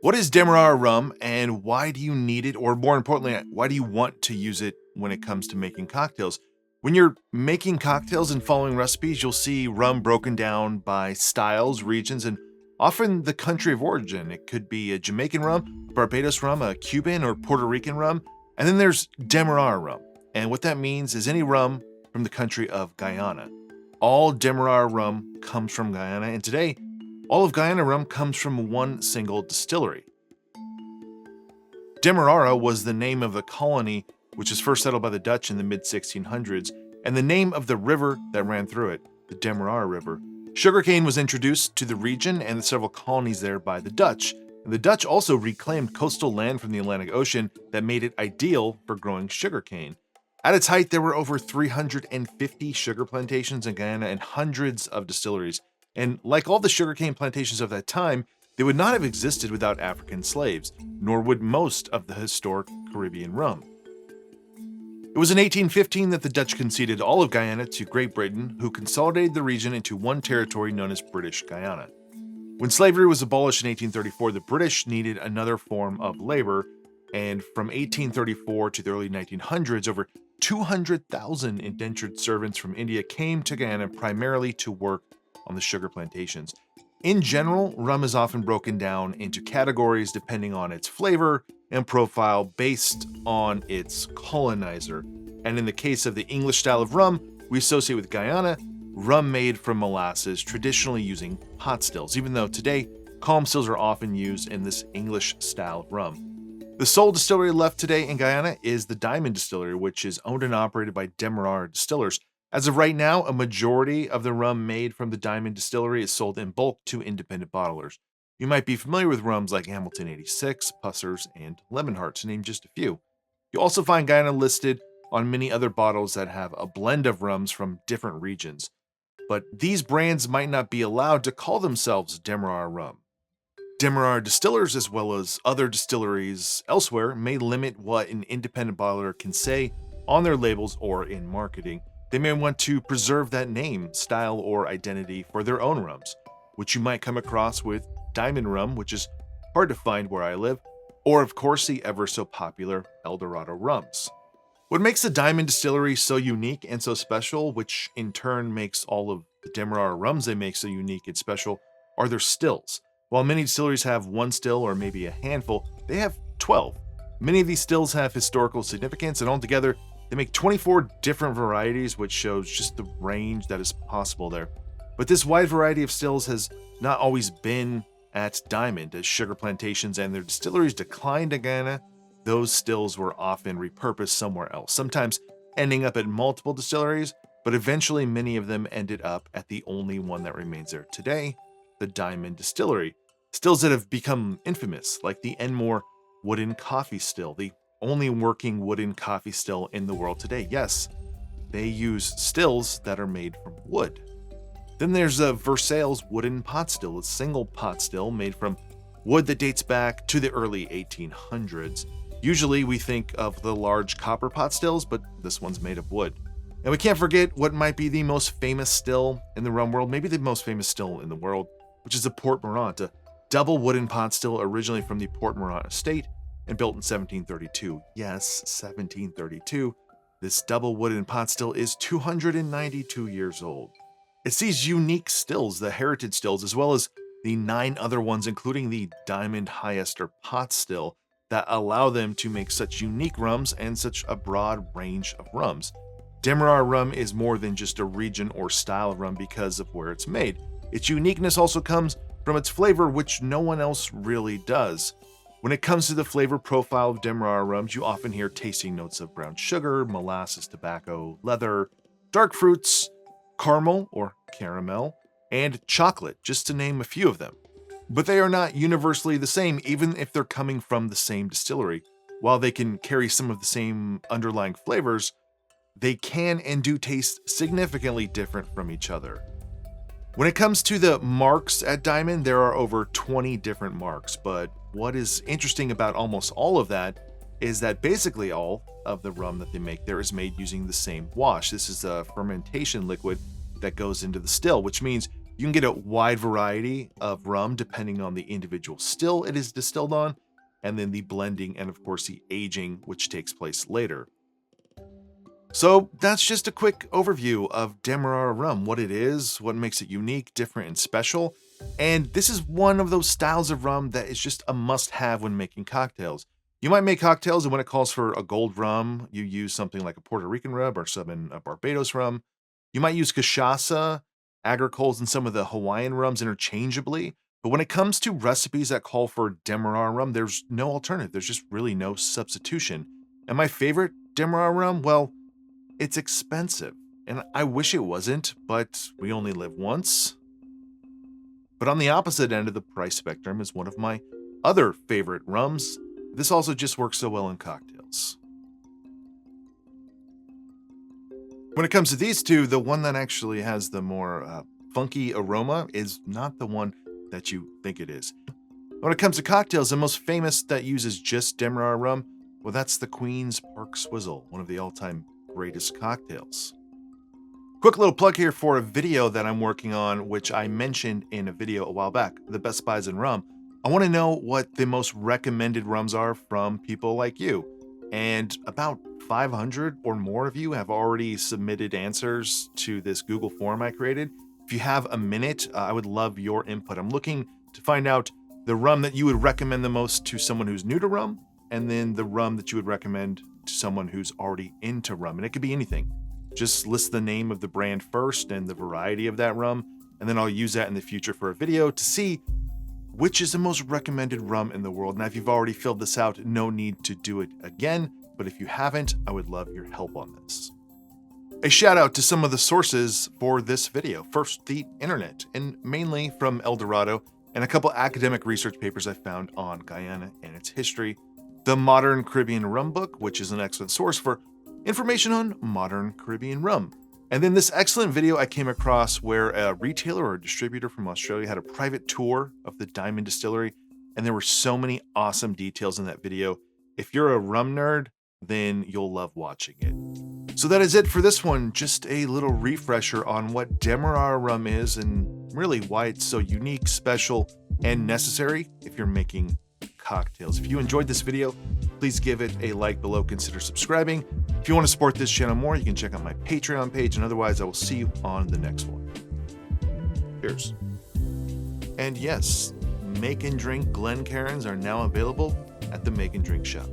What is Demerara rum and why do you need it? Or more importantly, why do you want to use it when it comes to making cocktails? When you're making cocktails and following recipes, you'll see rum broken down by styles, regions, and often the country of origin. It could be a Jamaican rum, Barbados rum, a Cuban or Puerto Rican rum. And then there's Demerara rum. And what that means is any rum from the country of Guyana. All Demerara rum comes from Guyana, and today, all of Guyana rum comes from one single distillery. Demerara was the name of the colony which was first settled by the Dutch in the mid-1600s, and the name of the river that ran through it, the Demerara River. Sugarcane was introduced to the region and the several colonies there by the Dutch, and the Dutch also reclaimed coastal land from the Atlantic Ocean that made it ideal for growing sugarcane. At its height, there were over 350 sugar plantations in Guyana and hundreds of distilleries. And like all the sugarcane plantations of that time, they would not have existed without African slaves, nor would most of the historic Caribbean rum. It was in 1815 that the Dutch conceded all of Guyana to Great Britain, who consolidated the region into one territory known as British Guyana. When slavery was abolished in 1834, the British needed another form of labor, and from 1834 to the early 1900s, over 200,000 indentured servants from India came to Guyana primarily to work on the sugar plantations. In general, rum is often broken down into categories depending on its flavor and profile based on its colonizer. And in the case of the English style of rum, we associate with Guyana rum made from molasses, traditionally using pot stills, even though today calm stills are often used in this English style of rum. The sole distillery left today in Guyana is the Diamond Distillery, which is owned and operated by Demerara Distillers. As of right now, a majority of the rum made from the Diamond Distillery is sold in bulk to independent bottlers. You might be familiar with rums like Hamilton 86, Pussers, and Lemonheart, to name just a few. You'll also find Guyana listed on many other bottles that have a blend of rums from different regions. But these brands might not be allowed to call themselves Demerara rum. Demerara distillers, as well as other distilleries elsewhere, may limit what an independent bottler can say on their labels or in marketing. They may want to preserve that name, style, or identity for their own rums, which you might come across with Diamond Rum, which is hard to find where I live, or of course the ever so popular Dorado Rums. What makes the Diamond Distillery so unique and so special, which in turn makes all of the Demerara rums they make so unique and special, are their stills. While many distilleries have one still or maybe a handful, they have 12. Many of these stills have historical significance, and altogether, they make 24 different varieties, which shows just the range that is possible there. But this wide variety of stills has not always been at Diamond. As sugar plantations and their distilleries declined in Guyana, those stills were often repurposed somewhere else, sometimes ending up at multiple distilleries, but eventually many of them ended up at the only one that remains there today, the Diamond Distillery. Stills that have become infamous, like the Enmore wooden coffee still, the only working wooden coffee still in the world today. Yes, they use stills that are made from wood. Then there's a Versailles wooden pot still, a single pot still made from wood that dates back to the early 1800s. Usually we think of the large copper pot stills, but this one's made of wood. And we can't forget what might be the most famous still in the rum world, maybe the most famous still in the world, which is the Port Morant, a double wooden pot still originally from the Port Morant estate and built in 1732. Yes, 1732. This double wooden pot still is 292 years old. It's these unique stills, the heritage stills, as well as the 9 other ones, including the Diamond Hyester pot still, that allow them to make such unique rums and such a broad range of rums. Demerara rum is more than just a region or style of rum because of where it's made. Its uniqueness also comes from its flavor, which no one else really does. When it comes to the flavor profile of Demerara rums, you often hear tasting notes of brown sugar, molasses, tobacco, leather, dark fruits, caramel or caramel, and chocolate, just to name a few of them. But they are not universally the same, even if they're coming from the same distillery. While they can carry some of the same underlying flavors, they can and do taste significantly different from each other. When it comes to the marks at Diamond, there are over 20 different marks, but what is interesting about almost all of that is that basically all of the rum that they make there is made using the same wash. This is a fermentation liquid that goes into the still, which means You can get a wide variety of rum depending on the individual still it is distilled on, and then the blending and of course the aging, which takes place later. So that's just a quick overview of Demerara Rum, what it is, what makes it unique, different, and special. And this is one of those styles of rum that is just a must-have when making cocktails. You might make cocktails, and when it calls for a gold rum, you use something like a Puerto Rican rum or a Barbados rum. You might use cachaça, agricoles, and some of the Hawaiian rums interchangeably. But when it comes to recipes that call for Demerara rum, there's no alternative. There's just really no substitution. And my favorite Demerara rum, well, it's expensive. And I wish it wasn't, but we only live once. But on the opposite end of the price spectrum is one of my other favorite rums. This also just works so well in cocktails. When it comes to these two, the one that actually has the more funky aroma is not the one that you think it is. When it comes to cocktails, the most famous that uses just Demerara rum, well, that's the Queen's Park Swizzle, one of the all-time greatest cocktails. Quick little plug here for a video that I'm working on, which I mentioned in a video a while back, the best buys in rum. I want to know what the most recommended rums are from people like you. And about 500 or more of you have already submitted answers to this Google form I created. If you have a minute, I would love your input. I'm looking to find out the rum that you would recommend the most to someone who's new to rum, and then the rum that you would recommend to someone who's already into rum. And it could be anything. Just list the name of the brand first and the variety of that rum, and then I'll use that in the future for a video to see which is the most recommended rum in the world. Now, if you've already filled this out, no need to do it again, but if you haven't, I would love your help on this. A shout out to some of the sources for this video. First, the internet, and mainly from El Dorado, and a couple academic research papers I found on Guyana and its history. The Modern Caribbean Rum Book, which is an excellent source for information on modern Caribbean rum. And then this excellent video I came across where a retailer or a distributor from Australia had a private tour of the Diamond Distillery, and there were so many awesome details in that video. If you're a rum nerd, then you'll love watching it. So that is it for this one. Just a little refresher on what Demerara rum is and really why it's so unique, special, and necessary if you're making cocktails. If you enjoyed this video, please give it a like below, consider subscribing. If you want to support this channel more, you can check out my Patreon page, and otherwise I will see you on the next one. Cheers. And yes, Make and Drink Glencairns are now available at the Make and Drink shop.